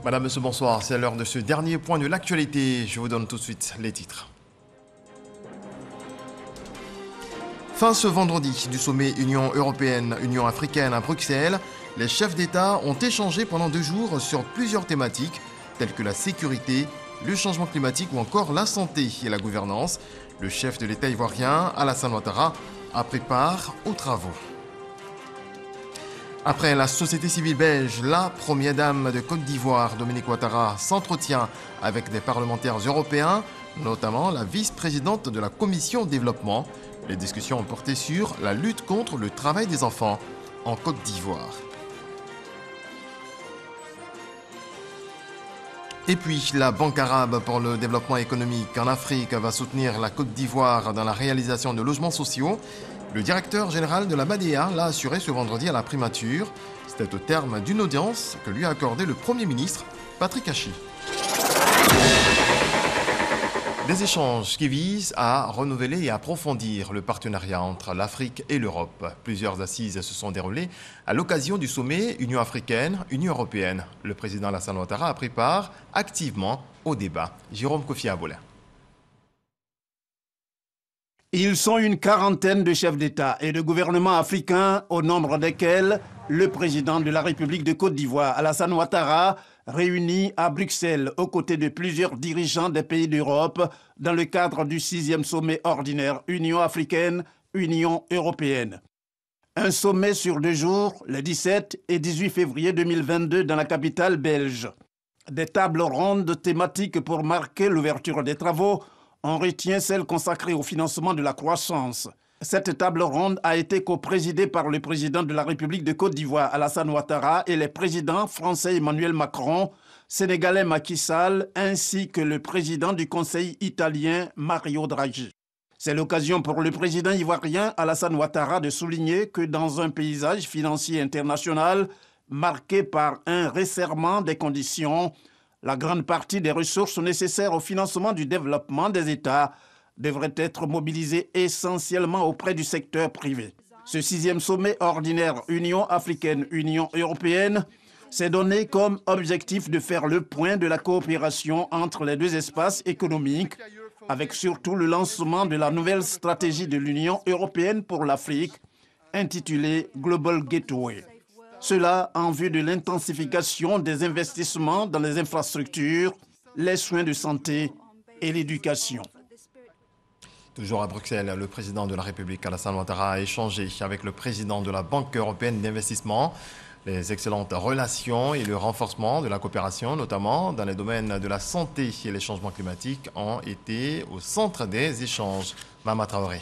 Madame, monsieur, bonsoir. C'est l'heure de ce dernier point de l'actualité. Je vous donne tout de suite les titres. Fin ce vendredi du sommet Union européenne-Union africaine à Bruxelles, les chefs d'État ont échangé pendant 2 jours sur plusieurs thématiques telles que la sécurité, le changement climatique ou encore la santé et la gouvernance. Le chef de l'État ivoirien, Alassane Ouattara, a pris part aux travaux. Après la société civile belge, la première dame de Côte d'Ivoire, Dominique Ouattara, s'entretient avec des parlementaires européens, notamment la vice-présidente de la Commission développement. Les discussions ont porté sur la lutte contre le travail des enfants en Côte d'Ivoire. Et puis, la Banque arabe pour le développement économique en Afrique va soutenir la Côte d'Ivoire dans la réalisation de logements sociaux. Le directeur général de la BADEA l'a assuré ce vendredi à la primature. C'était au terme d'une audience que lui a accordé le Premier ministre, Patrick Hachi. Des échanges qui visent à renouveler et approfondir le partenariat entre l'Afrique et l'Europe. Plusieurs assises se sont déroulées à l'occasion du sommet Union africaine-Union européenne. Le président Alassane Ouattara a pris part activement au débat. Jérôme Kofi Aboulin. Ils sont une quarantaine de chefs d'État et de gouvernements africains, au nombre desquels le président de la République de Côte d'Ivoire, Alassane Ouattara, réunis à Bruxelles aux côtés de plusieurs dirigeants des pays d'Europe dans le cadre du 6e sommet ordinaire Union africaine-Union européenne. Un sommet sur 2 jours, les 17 et 18 février 2022 dans la capitale belge. Des tables rondes thématiques pour marquer l'ouverture des travaux. On retient celle consacrée au financement de la croissance. Cette table ronde a été coprésidée par le président de la République de Côte d'Ivoire, Alassane Ouattara, et les présidents français Emmanuel Macron, sénégalais Macky Sall, ainsi que le président du Conseil italien Mario Draghi. C'est l'occasion pour le président ivoirien Alassane Ouattara de souligner que dans un paysage financier international marqué par un resserrement des conditions, la grande partie des ressources nécessaires au financement du développement des États devrait être mobilisée essentiellement auprès du secteur privé. Ce 6e sommet ordinaire Union africaine-Union européenne s'est donné comme objectif de faire le point de la coopération entre les 2 espaces économiques, avec surtout le lancement de la nouvelle stratégie de l'Union européenne pour l'Afrique, intitulée Global Gateway. Cela en vue de l'intensification des investissements dans les infrastructures, les soins de santé et l'éducation. Toujours à Bruxelles, le président de la République, Alassane Ouattara, a échangé avec le président de la Banque européenne d'investissement. Les excellentes relations et le renforcement de la coopération, notamment dans les domaines de la santé et les changements climatiques, ont été au centre des échanges. Mama Traoré.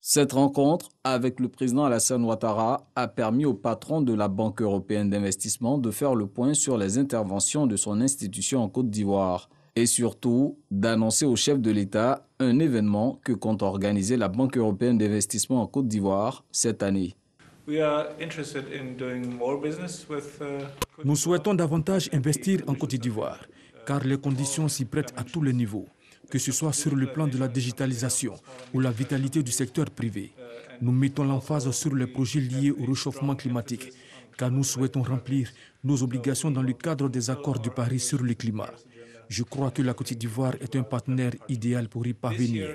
Cette rencontre avec le président Alassane Ouattara a permis au patron de la Banque européenne d'investissement de faire le point sur les interventions de son institution en Côte d'Ivoire et surtout d'annoncer au chef de l'État un événement que compte organiser la Banque européenne d'investissement en Côte d'Ivoire cette année. Nous souhaitons davantage investir en Côte d'Ivoire car les conditions s'y prêtent à tous les niveaux, que ce soit sur le plan de la digitalisation ou la vitalité du secteur privé. Nous mettons l'emphase sur les projets liés au réchauffement climatique, car nous souhaitons remplir nos obligations dans le cadre des accords de Paris sur le climat. Je crois que la Côte d'Ivoire est un partenaire idéal pour y parvenir.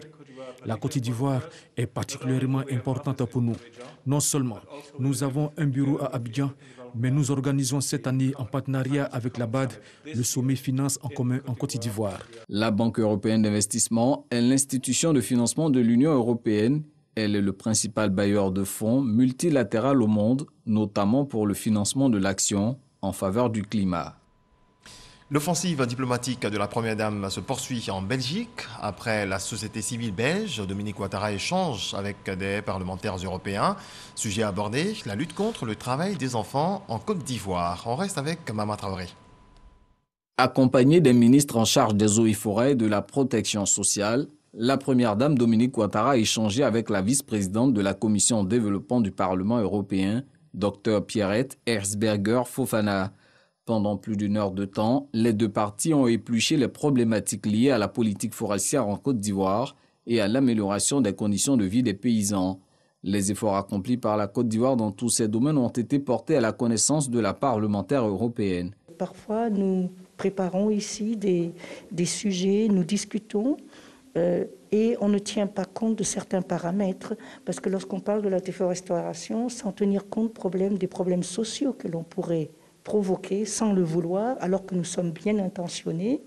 La Côte d'Ivoire est particulièrement importante pour nous. Non seulement nous avons un bureau à Abidjan, mais nous organisons cette année en partenariat avec la BAD le sommet finance en commun en Côte d'Ivoire. La Banque européenne d'investissement est l'institution de financement de l'Union européenne. Elle est le principal bailleur de fonds multilatéral au monde, notamment pour le financement de l'action en faveur du climat. L'offensive diplomatique de la première dame se poursuit en Belgique. Après la société civile belge, Dominique Ouattara échange avec des parlementaires européens. Sujet abordé, la lutte contre le travail des enfants en Côte d'Ivoire. On reste avec Mama Traoré. Accompagnée des ministres en charge des eaux et forêts et de la protection sociale, la première dame Dominique Ouattara a échangé avec la vice-présidente de la Commission développement du Parlement européen, Dr Pierrette Herzberger Fofana. Pendant plus d'1 heure de temps, les 2 parties ont épluché les problématiques liées à la politique forestière en Côte d'Ivoire et à l'amélioration des conditions de vie des paysans. Les efforts accomplis par la Côte d'Ivoire dans tous ces domaines ont été portés à la connaissance de la parlementaire européenne. parfois, nous préparons ici des sujets, nous discutons et on ne tient pas compte de certains paramètres parce que lorsqu'on parle de la déforestation, sans tenir compte des problèmes sociaux que l'on pourrait provoquer sans le vouloir, alors que nous sommes bien intentionnés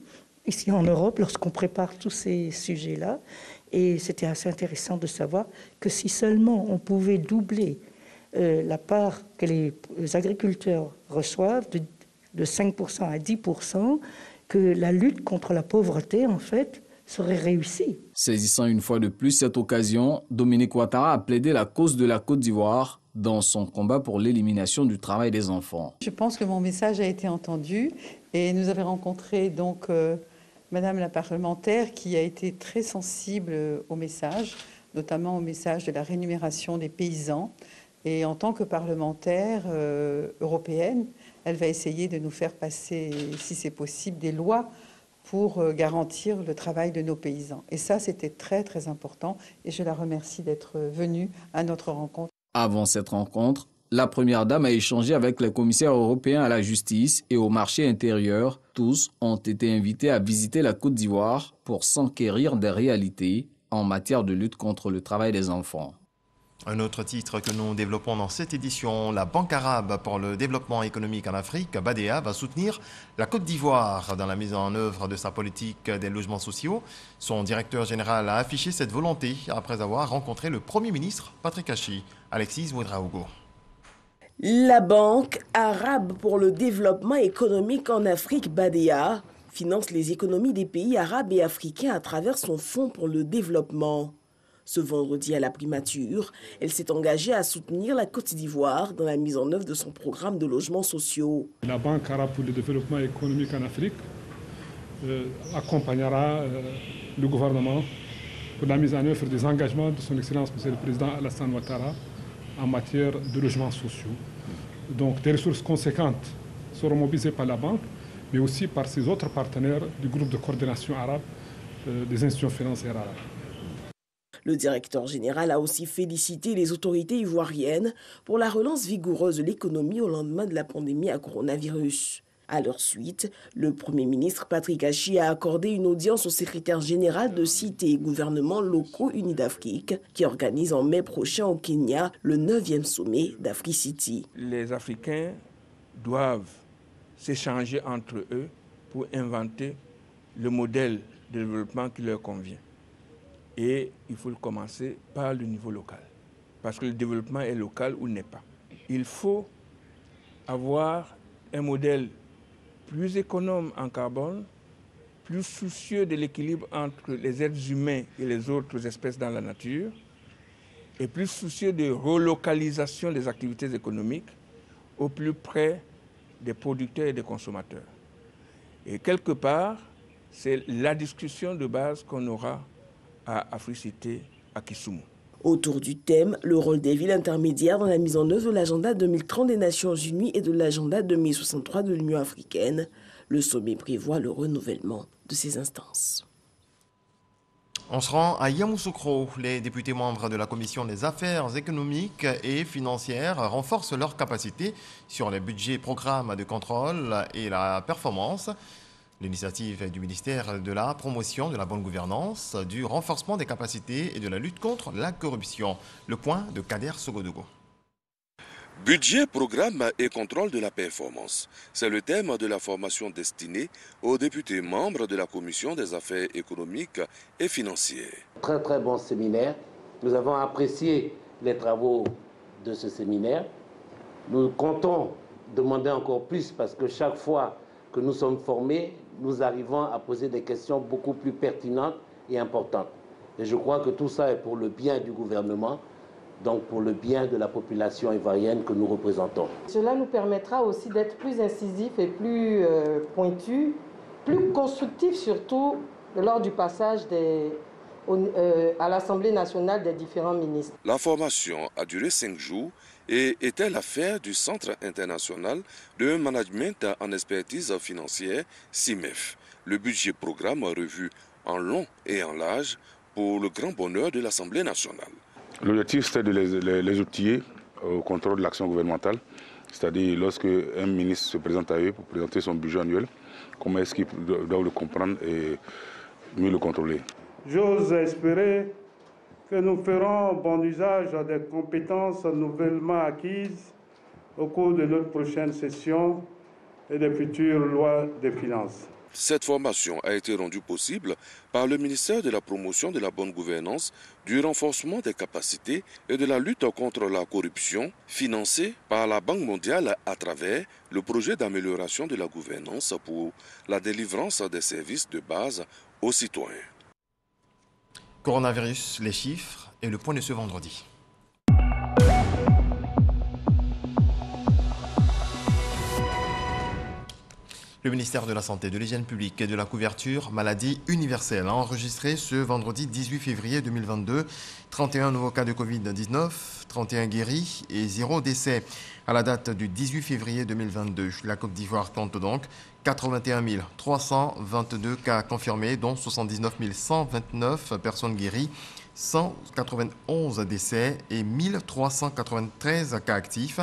ici en Europe lorsqu'on prépare tous ces sujets-là. Et c'était assez intéressant de savoir que si seulement on pouvait doubler la part que les agriculteurs reçoivent de 5% à 10%, que la lutte contre la pauvreté, en fait, serait réussie. Saisissant une fois de plus cette occasion, Dominique Ouattara a plaidé la cause de la Côte d'Ivoire dans son combat pour l'élimination du travail des enfants. Je pense que mon message a été entendu et nous avons rencontré donc Madame la parlementaire qui a été très sensible au message, notamment au message de la rémunération des paysans. Et en tant que parlementaire européenne, elle va essayer de nous faire passer, si c'est possible, des lois pour garantir le travail de nos paysans. Et ça, c'était très, très important. Et je la remercie d'être venue à notre rencontre. Avant cette rencontre, la Première Dame a échangé avec les commissaires européens à la justice et au marché intérieur. Tous ont été invités à visiter la Côte d'Ivoire pour s'enquérir des réalités en matière de lutte contre le travail des enfants. Un autre titre que nous développons dans cette édition, la Banque arabe pour le développement économique en Afrique, BADEA, va soutenir la Côte d'Ivoire dans la mise en œuvre de sa politique des logements sociaux. Son directeur général a affiché cette volonté après avoir rencontré le Premier ministre Patrick Hachi. Alexis Ouedraogo. La Banque arabe pour le développement économique en Afrique, BADEA, finance les économies des pays arabes et africains à travers son fonds pour le développement. Ce vendredi à la primature, elle s'est engagée à soutenir la Côte d'Ivoire dans la mise en œuvre de son programme de logements sociaux. La Banque arabe pour le développement économique en Afrique accompagnera le gouvernement pour la mise en œuvre des engagements de son Excellence M. le Président Alassane Ouattara en matière de logements sociaux. Donc des ressources conséquentes seront mobilisées par la Banque, mais aussi par ses autres partenaires du groupe de coordination arabe des institutions financières arabes. Le directeur général a aussi félicité les autorités ivoiriennes pour la relance vigoureuse de l'économie au lendemain de la pandémie à coronavirus. À leur suite, le Premier ministre Patrick Hachi a accordé une audience au secrétaire général de cités et gouvernements locaux unis d'Afrique qui organise en mai prochain au Kenya le 9e sommet d'Africity. Les Africains doivent s'échanger entre eux pour inventer le modèle de développement qui leur convient. Et il faut commencer par le niveau local, parce que le développement est local ou n'est pas. Il faut avoir un modèle plus économe en carbone, plus soucieux de l'équilibre entre les êtres humains et les autres espèces dans la nature, et plus soucieux de relocalisation des activités économiques au plus près des producteurs et des consommateurs. Et quelque part, c'est la discussion de base qu'on aura à Africité, à Kisumu. Autour du thème, le rôle des villes intermédiaires dans la mise en œuvre de l'agenda 2030 des Nations Unies et de l'agenda 2063 de l'Union africaine, le sommet prévoit le renouvellement de ces instances. On se rend à Yamoussoukro. Les députés membres de la Commission des affaires économiques et financières renforcent leurs capacités sur les budgets, programmes de contrôle et la performance. L'initiative du ministère de la promotion de la bonne gouvernance, du renforcement des capacités et de la lutte contre la corruption. Le point de Kader Sogodogo. Budget, programme et contrôle de la performance. C'est le thème de la formation destinée aux députés membres de la Commission des affaires économiques et financières. Très bon séminaire. Nous avons apprécié les travaux de ce séminaire. Nous comptons demander encore plus parce que chaque fois que nous sommes formés, nous arrivons à poser des questions beaucoup plus pertinentes et importantes. Et je crois que tout ça est pour le bien du gouvernement, donc pour le bien de la population ivoirienne que nous représentons. Cela nous permettra aussi d'être plus incisifs et plus pointus, plus constructifs surtout lors du passage à l'Assemblée nationale des différents ministres. La formation a duré 5 jours et était l'affaire du Centre international de management en expertise financière, CIMEF. Le budget programme revu en long et en large pour le grand bonheur de l'Assemblée nationale. L'objectif, c'était de les outiller au contrôle de l'action gouvernementale C'est-à-dire, lorsque un ministre se présente à eux pour présenter son budget annuel, comment est-ce qu'ils doivent le comprendre et mieux le contrôler. J'ose espérer que nous ferons bon usage des compétences nouvellement acquises au cours de notre prochaine session et des futures lois de finances. Cette formation a été rendue possible par le ministère de la Promotion de la bonne gouvernance, du renforcement des capacités et de la lutte contre la corruption, financée par la Banque mondiale à travers le projet d'amélioration de la gouvernance pour la délivrance des services de base aux citoyens. Coronavirus, les chiffres et le point de ce vendredi. Le ministère de la Santé, de l'Hygiène publique et de la couverture maladie universelle a enregistré ce vendredi 18 février 2022 31 nouveaux cas de Covid-19, 31 guéris et 0 décès. À la date du 18 février 2022, la Côte d'Ivoire compte donc 81 322 cas confirmés, dont 79 129 personnes guéries, 191 décès et 1393 cas actifs.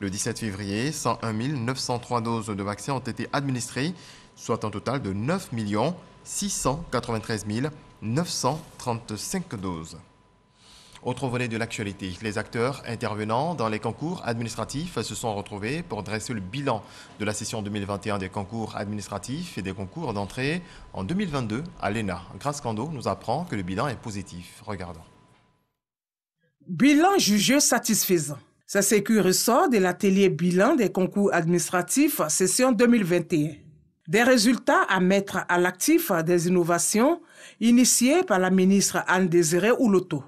Le 17 février, 101 903 doses de vaccins ont été administrées, soit un total de 9 693 935 doses. Autre volet de l'actualité, les acteurs intervenant dans les concours administratifs se sont retrouvés pour dresser le bilan de la session 2021 des concours administratifs et des concours d'entrée en 2022 à l'ENA. Grace Kando nous apprend que le bilan est positif. Regardons. Bilan jugé satisfaisant. C'est ce qui ressort de l'atelier bilan des concours administratifs session 2021. Des résultats à mettre à l'actif des innovations initiées par la ministre Anne-Désirée Ouloto.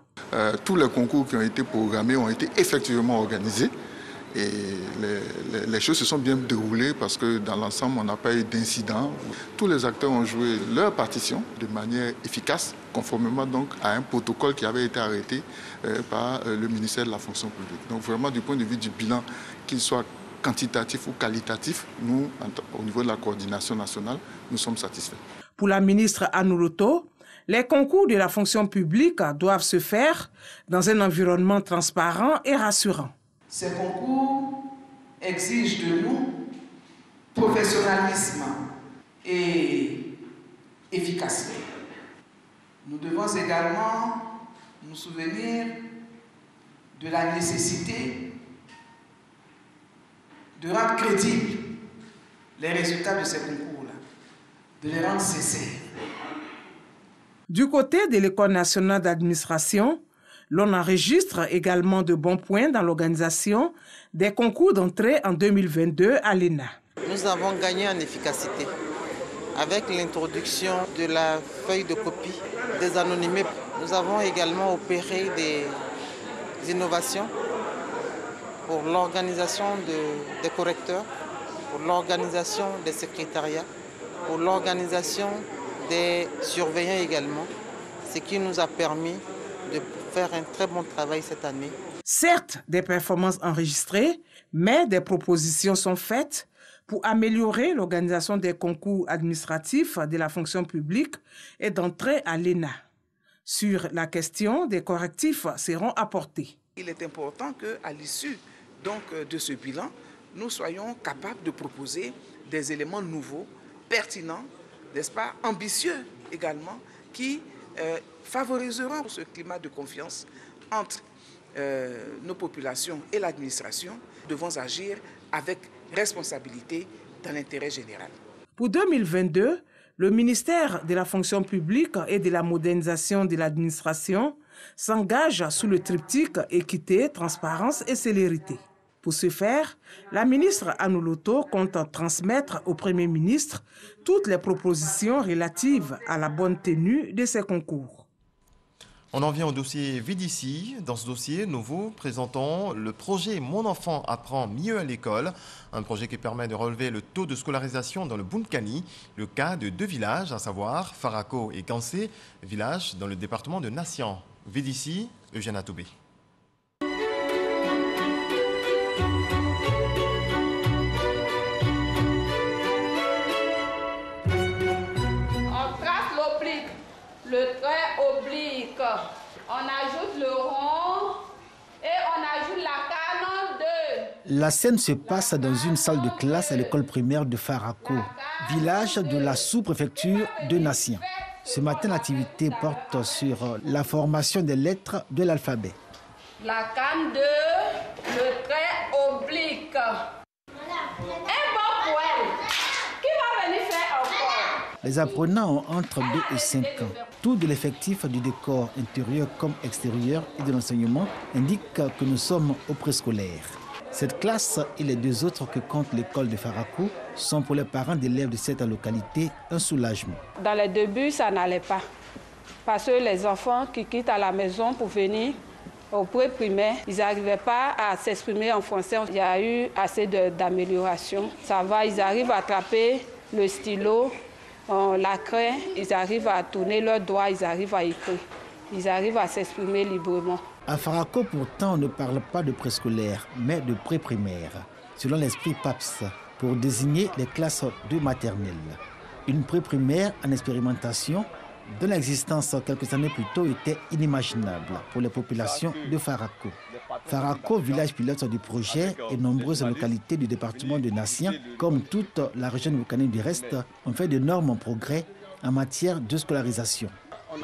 Tous les concours qui ont été programmés ont été effectivement organisés et les choses se sont bien déroulées parce que dans l'ensemble, on n'a pas eu d'incident. Tous les acteurs ont joué leur partition de manière efficace, conformément donc à un protocole qui avait été arrêté par le ministère de la fonction publique. Donc vraiment, du point de vue du bilan, qu'il soit quantitatif ou qualitatif, nous, au niveau de la coordination nationale, nous sommes satisfaits. Pour la ministre Anne Ouloto, les concours de la fonction publique doivent se faire dans un environnement transparent et rassurant. Ces concours exigent de nous professionnalisme et efficacité. Nous devons également nous souvenir de la nécessité de rendre crédibles les résultats de ces concours-là, de les rendre sincères. Du côté de l'École nationale d'administration, l'on enregistre également de bons points dans l'organisation des concours d'entrée en 2022 à l'ENA. Nous avons gagné en efficacité avec l'introduction de la feuille de copie des anonymés. Nous avons également opéré des innovations pour l'organisation des correcteurs, pour l'organisation des secrétariats, pour l'organisation des surveillants également, ce qui nous a permis de faire un très bon travail cette année. Certes, des performances enregistrées, mais des propositions sont faites pour améliorer l'organisation des concours administratifs de la fonction publique et d'entrée à l'ENA. Sur la question, des correctifs seront apportés. Il est important qu'à l'issue de ce bilan, nous soyons capables de proposer des éléments nouveaux, pertinents, n'est-ce pas, ambitieux également, qui favoriseront ce climat de confiance entre nos populations et l'administration. Nous devons agir avec responsabilité dans l'intérêt général. Pour 2022, le ministère de la fonction publique et de la modernisation de l'administration s'engage sous le triptyque équité, transparence et célérité. Pour ce faire, la ministre Anne Ouloto compte transmettre au Premier ministre toutes les propositions relatives à la bonne tenue de ces concours. On en vient au dossier VDC. Dans ce dossier, nous vous présentons le projet Mon enfant apprend mieux à l'école, un projet qui permet de relever le taux de scolarisation dans le Bunkani, le cas de 2 villages, à savoir Farako et Kansé, villages dans le département de Nassian. VDC, Eugène Atoubé. Le trait oblique, on ajoute le rond et on ajoute la canon 2. La scène se passe dans une salle de classe à l'école primaire de Farako, village de la sous-préfecture de Nassien. Ce matin, l'activité porte sur la formation des lettres de l'alphabet. La canne de le trait oblique. Un bon poème. Qui va venir faire encore? Les apprenants ont entre 2 et 5 ans. Tout de l'effectif du décor intérieur comme extérieur et de l'enseignement indique que nous sommes au préscolaire. Cette classe et les 2 autres que compte l'école de Farako sont pour les parents d'élèves de cette localité un soulagement. Dans les débuts, ça n'allait pas. Parce que les enfants qui quittent à la maison pour venir au pré-primaire, ils n'arrivaient pas à s'exprimer en français. Il y a eu assez d'amélioration. Ça va, ils arrivent à attraper le stylo, la craie, ils arrivent à tourner leurs doigts, ils arrivent à écrire. Ils arrivent à s'exprimer librement. À Farako, pourtant, on ne parle pas de préscolaire, mais de pré-primaire, selon l'esprit PAPS, pour désigner les classes de maternelle. Une pré-primaire en expérimentation, dont l'existence quelques années plus tôt était inimaginable pour les populations de Farako. Farako, village pilote du projet, et nombreuses localités du département de Nassien, comme toute la région volcanique du reste, ont fait d'énormes progrès en matière de scolarisation.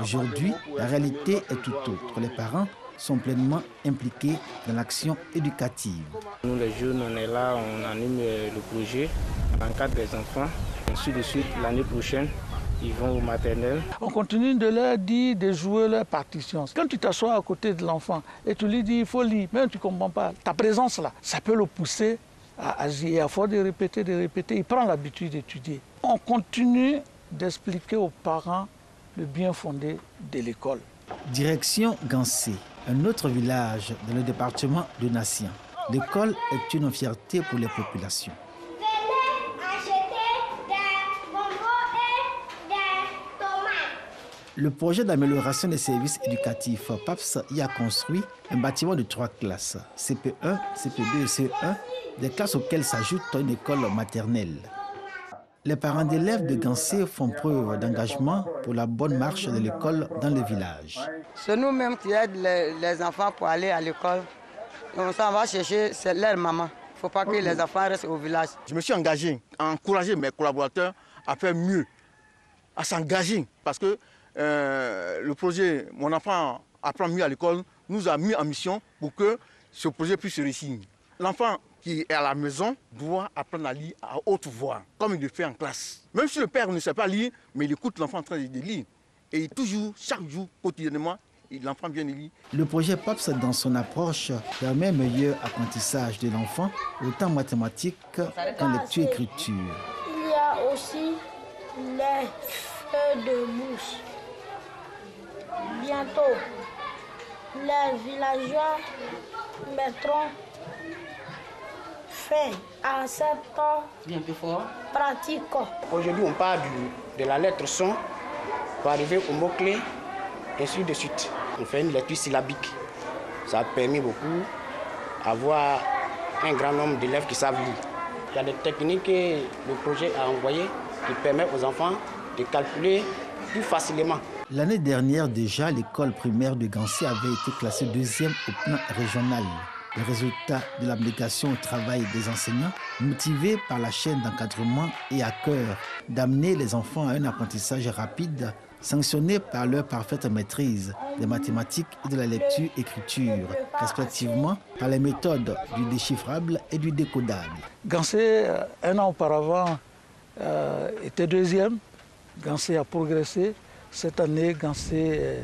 Aujourd'hui, la réalité est tout autre. Les parents sont pleinement impliqués dans l'action éducative. Nous, les jeunes, on est là, on anime le projet, on encadre les enfants. Ensuite de suite, l'année prochaine, ils vont au maternel. On continue de leur dire de jouer leur partition. Quand tu t'assois à côté de l'enfant et tu lui dis il faut lire, même tu ne comprends pas, ta présence là, ça peut le pousser à agir. Et à force de répéter, il prend l'habitude d'étudier. On continue d'expliquer aux parents le bien fondé de l'école. Direction Gansé, un autre village dans le département de Nassien. L'école est une fierté pour les populations. Le projet d'amélioration des services éducatifs PAPS y a construit un bâtiment de 3 classes, CP1, CP2 et CE1, des classes auxquelles s'ajoute une école maternelle. Les parents d'élèves de Gansé font preuve d'engagement pour la bonne marche de l'école dans le village. C'est nous-mêmes qui aident les enfants pour aller à l'école. On s'en va chercher leur maman. Il ne faut pas que les enfants restent au village. Je me suis engagé à encourager mes collaborateurs à faire mieux, à s'engager. Parce que le projet « Mon enfant apprend mieux à l'école » nous a mis en mission pour que ce projet puisse réussir. L'enfant qui est à la maison doit apprendre à lire à haute voix, comme il le fait en classe. Même si le père ne sait pas lire, mais il écoute l'enfant en train de lire. Et toujours, chaque jour, quotidiennement, l'enfant vient de lire. Le projet PAPS, dans son approche, permet un meilleur apprentissage de l'enfant, autant en mathématiques qu'en lecture-écriture. Il y a aussi les feux de mousse. Bientôt, les villageois mettront fin à cette pratique. Aujourd'hui, on part de la lettre son pour arriver au mot-clé, ainsi de suite. On fait une lecture syllabique. Ça a permis beaucoup d'avoir un grand nombre d'élèves qui savent lire. Il y a des techniques que le projet a envoyées qui permettent aux enfants de calculer plus facilement. L'année dernière déjà, l'école primaire de Gansé avait été classée 2e au plan régional. Le résultat de l'abnégation au travail des enseignants, motivés par la chaîne d'encadrement et à cœur d'amener les enfants à un apprentissage rapide, sanctionné par leur parfaite maîtrise des mathématiques et de la lecture-écriture, respectivement par les méthodes du déchiffrable et du décodable. Gansé, un an auparavant, était 2e. Gansé a progressé. Cette année, Gansé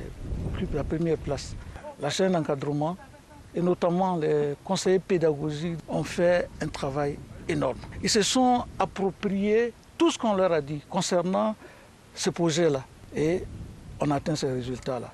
occupe la 1re place. La chaîne d'encadrement et notamment les conseillers pédagogiques ont fait un travail énorme. Ils se sont appropriés tout ce qu'on leur a dit concernant ce projet-là et on a atteint ces résultats-là.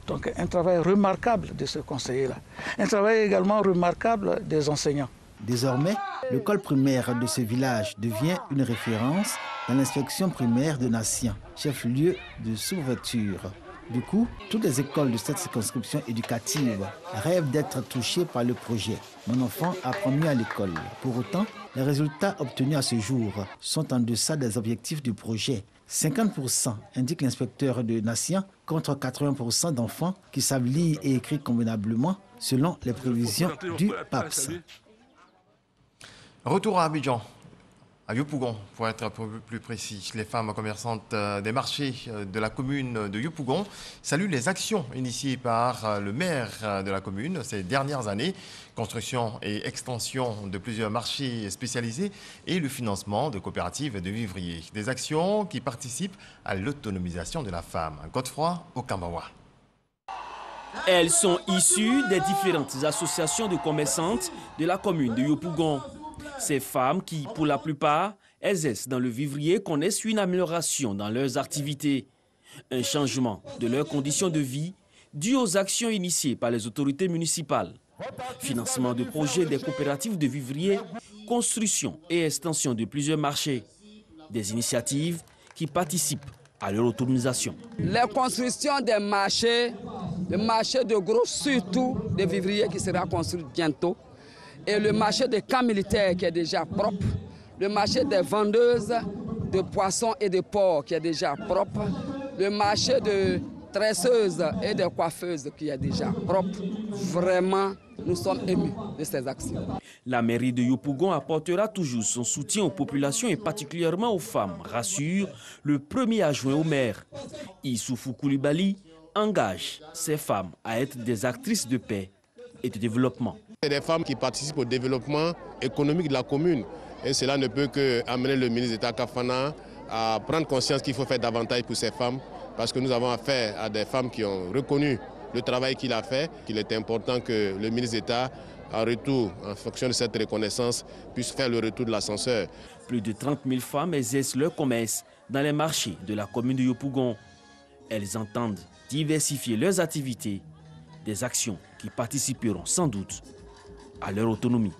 Donc un travail remarquable de ce conseiller-là. Un travail également remarquable des enseignants. Désormais, l'école primaire de ce village devient une référence dans l'inspection primaire de Nassien, chef-lieu de sous-préfecture. Du coup, toutes les écoles de cette circonscription éducative rêvent d'être touchées par le projet. Mon enfant apprend mieux à l'école. Pour autant, les résultats obtenus à ce jour sont en deçà des objectifs du projet. 50% indique l'inspecteur de Nassien contre 80% d'enfants qui savent lire et écrire convenablement selon les prévisions du PAPS. Retour à Abidjan, à Yopougon, pour être un peu plus précis. Les femmes commerçantes des marchés de la commune de Yopougon saluent les actions initiées par le maire de la commune ces dernières années. Construction et extension de plusieurs marchés spécialisés et le financement de coopératives de vivriers. Des actions qui participent à l'autonomisation de la femme. Godefroy Okamawa. Elles sont issues des différentes associations de commerçantes de la commune de Yopougon. Ces femmes qui, pour la plupart, exercent dans le vivrier, connaissent une amélioration dans leurs activités. Un changement de leurs conditions de vie dû aux actions initiées par les autorités municipales. Financement de projets des coopératives de vivriers, construction et extension de plusieurs marchés. Des initiatives qui participent à leur autonomisation. La construction des marchés, le marché de gros surtout des vivriers qui sera construit bientôt, et le marché des camps militaires qui est déjà propre, le marché des vendeuses de poissons et de porcs qui est déjà propre, le marché de tresseuses et de coiffeuses qui est déjà propre. Vraiment, nous sommes émus de ces actions. La mairie de Yopougon apportera toujours son soutien aux populations et particulièrement aux femmes, rassure le premier adjoint au maire. Issoufou Koulibaly engage ces femmes à être des actrices de paix et de développement. C'est des femmes qui participent au développement économique de la commune. Et cela ne peut qu'amener le ministre d'État Kafana à prendre conscience qu'il faut faire davantage pour ces femmes, parce que nous avons affaire à des femmes qui ont reconnu le travail qu'il a fait, qu'il est important que le ministre d'État, en retour, en fonction de cette reconnaissance, puisse faire le retour de l'ascenseur. Plus de 30 000 femmes exercent leur commerce dans les marchés de la commune de Yopougon. Elles entendent diversifier leurs activités, des actions qui participeront sans doute à leur autonomie.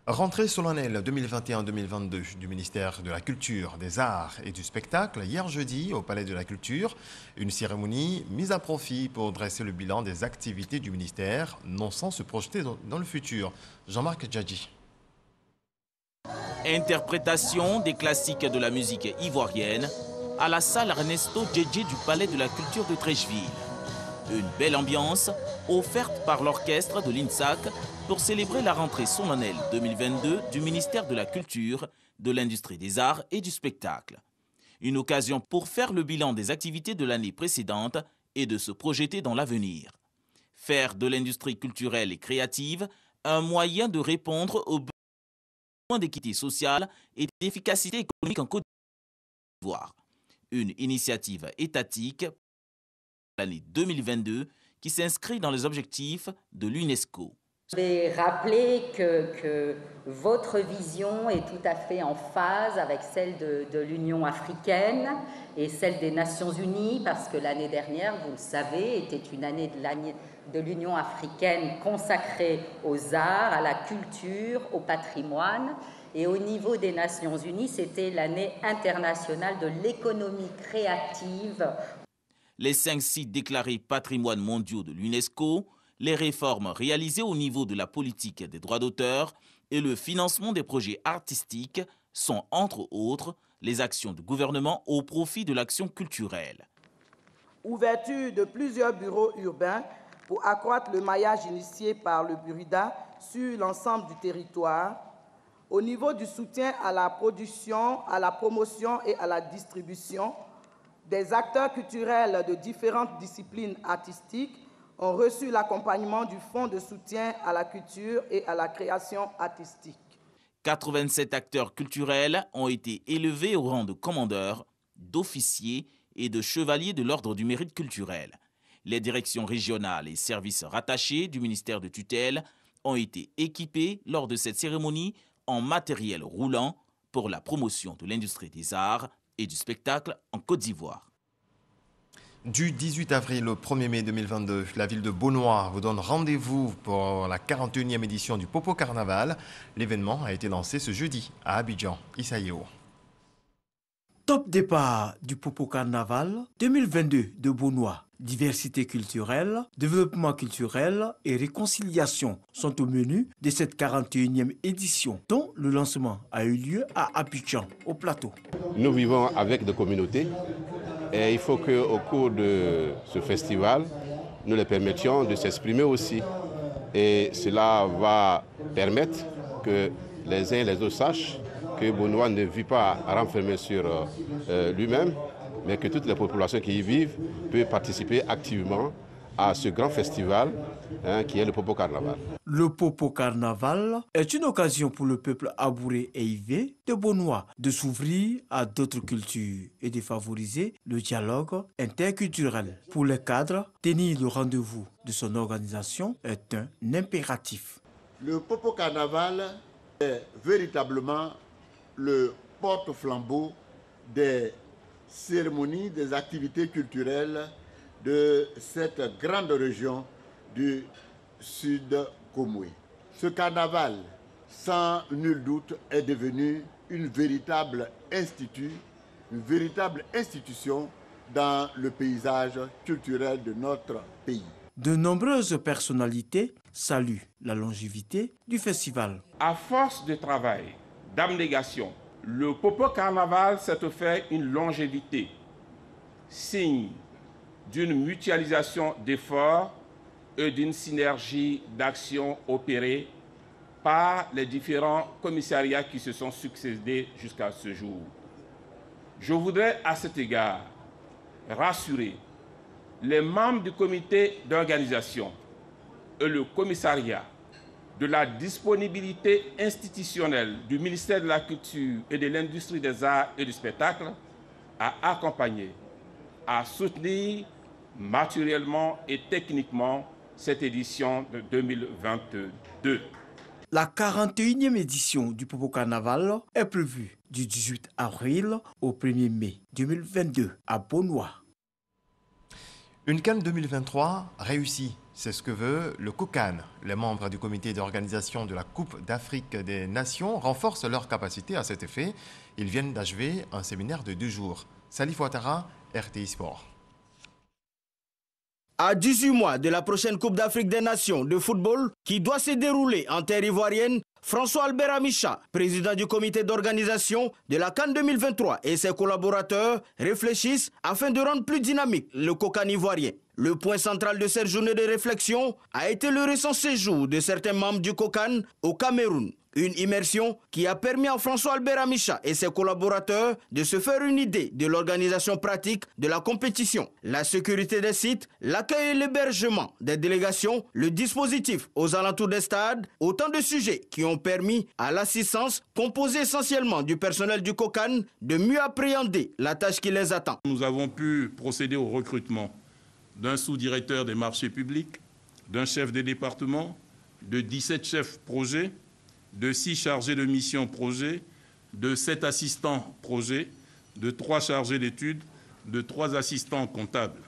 Rentrée solennelle 2021-2022 du ministère de la Culture, des Arts et du Spectacle, hier jeudi au Palais de la Culture, une cérémonie mise à profit pour dresser le bilan des activités du ministère, non sans se projeter dans le futur. Jean-Marc Djadji. Interprétation des classiques de la musique ivoirienne à la salle Ernesto Djedje du Palais de la Culture de Treichville. Une belle ambiance offerte par l'orchestre de l'INSAC pour célébrer la rentrée solennelle 2022 du ministère de la Culture, de l'Industrie des Arts et du Spectacle. Une occasion pour faire le bilan des activités de l'année précédente et de se projeter dans l'avenir. Faire de l'industrie culturelle et créative un moyen de répondre aux besoins d'équité sociale et d'efficacité économique en Côte d'Ivoire. Une initiative étatique l'année 2022 qui s'inscrit dans les objectifs de l'UNESCO. Je vais rappeler que votre vision est tout à fait en phase avec celle de l'Union africaine et celle des Nations Unies, parce que l'année dernière, vous le savez, était une année de l'Union africaine consacrée aux arts, à la culture, au patrimoine. Et au niveau des Nations Unies, c'était l'année internationale de l'économie créative. Les 5 sites déclarés patrimoine mondiaux de l'UNESCO, les réformes réalisées au niveau de la politique des droits d'auteur et le financement des projets artistiques sont, entre autres, les actions du gouvernement au profit de l'action culturelle. Ouverture de plusieurs bureaux urbains pour accroître le maillage initié par le Burida sur l'ensemble du territoire. Au niveau du soutien à la production, à la promotion et à la distribution, des acteurs culturels de différentes disciplines artistiques ont reçu l'accompagnement du Fonds de soutien à la culture et à la création artistique. 87 acteurs culturels ont été élevés au rang de commandeurs, d'officiers et de chevaliers de l'ordre du mérite culturel. Les directions régionales et services rattachés du ministère de tutelle ont été équipés lors de cette cérémonie en matériel roulant pour la promotion de l'industrie des arts et du spectacle en Côte d'Ivoire. Du 18 avril au 1er mai 2022, la ville de Beaunois vous donne rendez-vous pour la 41e édition du Popo Carnaval. L'événement a été lancé ce jeudi à Abidjan, Issaïo. Top départ du Popo Carnaval 2022 de Beaunois. Diversité culturelle, développement culturel et réconciliation sont au menu de cette 41e édition, dont le lancement a eu lieu à Abidjan, au plateau. Nous vivons avec des communautés et il faut qu'au cours de ce festival, nous les permettions de s'exprimer aussi. Et cela va permettre que les uns et les autres sachent que Bonoa ne vit pas renfermé sur lui-même, mais que toutes les populations qui y vivent peuvent participer activement à ce grand festival qui est le Popo Carnaval. Le Popo Carnaval est une occasion pour le peuple abouré et ivé de Bonoa de s'ouvrir à d'autres cultures et de favoriser le dialogue interculturel. Pour les cadres, tenir le rendez-vous de son organisation est un impératif. Le Popo Carnaval est véritablement le porte-flambeau des cérémonies, des activités culturelles de cette grande région du Sud Komoué. Ce carnaval, sans nul doute, est devenu une véritable institution dans le paysage culturel de notre pays. De nombreuses personnalités saluent la longévité du festival. À force de travail, d'abnégation, le Popo Carnaval s'est offert une longévité, signe d'une mutualisation d'efforts et d'une synergie d'actions opérées par les différents commissariats qui se sont succédés jusqu'à ce jour. Je voudrais à cet égard rassurer les membres du comité d'organisation et le commissariat de la disponibilité institutionnelle du ministère de la Culture et de l'Industrie des Arts et du Spectacle à accompagner, à soutenir matériellement et techniquement cette édition de 2022. La 41e édition du Popo Carnaval est prévue du 18 avril au 1er mai 2022 à Bonoa. Une CAN 2023 réussie, c'est ce que veut le COCAN. Les membres du comité d'organisation de la Coupe d'Afrique des Nations renforcent leur capacité à cet effet. Ils viennent d'achever un séminaire de 2 jours. Salif Ouattara, RTI Sport. À 18 mois de la prochaine Coupe d'Afrique des Nations de football qui doit se dérouler en terre ivoirienne, François Albert Amicha, président du comité d'organisation de la CAN 2023 et ses collaborateurs réfléchissent afin de rendre plus dynamique le COCAN ivoirien. Le point central de cette journée de réflexion a été le récent séjour de certains membres du COCAN au Cameroun. Une immersion qui a permis à François Albert Amicha et ses collaborateurs de se faire une idée de l'organisation pratique de la compétition, la sécurité des sites, l'accueil et l'hébergement des délégations, le dispositif aux alentours des stades, autant de sujets qui ont permis à l'assistance, composée essentiellement du personnel du COCAN, de mieux appréhender la tâche qui les attend. Nous avons pu procéder au recrutement d'un sous-directeur des marchés publics, d'un chef de département, de 17 chefs projets, de 6 chargés de mission projet, de 7 assistants projet, de 3 chargés d'études, de 3 assistants comptables.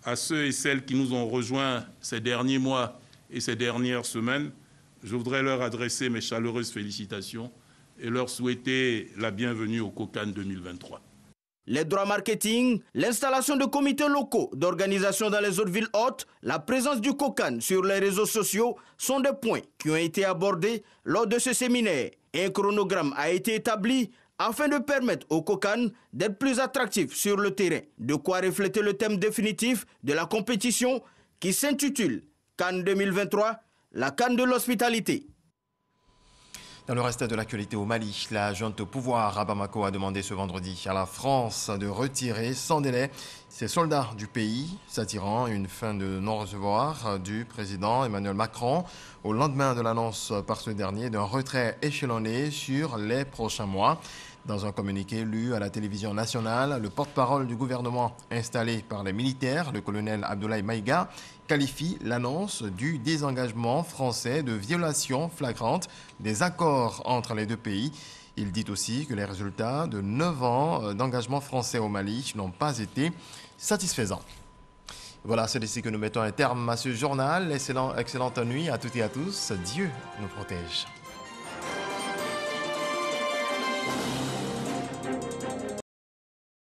À ceux et celles qui nous ont rejoints ces derniers mois et ces dernières semaines, je voudrais leur adresser mes chaleureuses félicitations et leur souhaiter la bienvenue au COCAN 2023. Les droits marketing, l'installation de comités locaux d'organisation dans les autres villes hautes, la présence du COCAN sur les réseaux sociaux sont des points qui ont été abordés lors de ce séminaire. Un chronogramme a été établi afin de permettre au COCAN d'être plus attractif sur le terrain. De quoi refléter le thème définitif de la compétition qui s'intitule CAN 2023, la CAN de l'hospitalité. Dans le reste de l'actualité au Mali, la junte au pouvoir à Bamako a demandé ce vendredi à la France de retirer sans délai ses soldats du pays, s'attirant une fin de non-recevoir du président Emmanuel Macron au lendemain de l'annonce par ce dernier d'un retrait échelonné sur les prochains mois. Dans un communiqué lu à la télévision nationale, le porte-parole du gouvernement installé par les militaires, le colonel Abdoulaye Maïga, qualifie l'annonce du désengagement français de violation flagrante des accords entre les deux pays. Il dit aussi que les résultats de 9 ans d'engagement français au Mali n'ont pas été satisfaisants. Voilà, c'est ici que nous mettons un terme à ce journal. Excellente nuit à toutes et à tous. Dieu nous protège.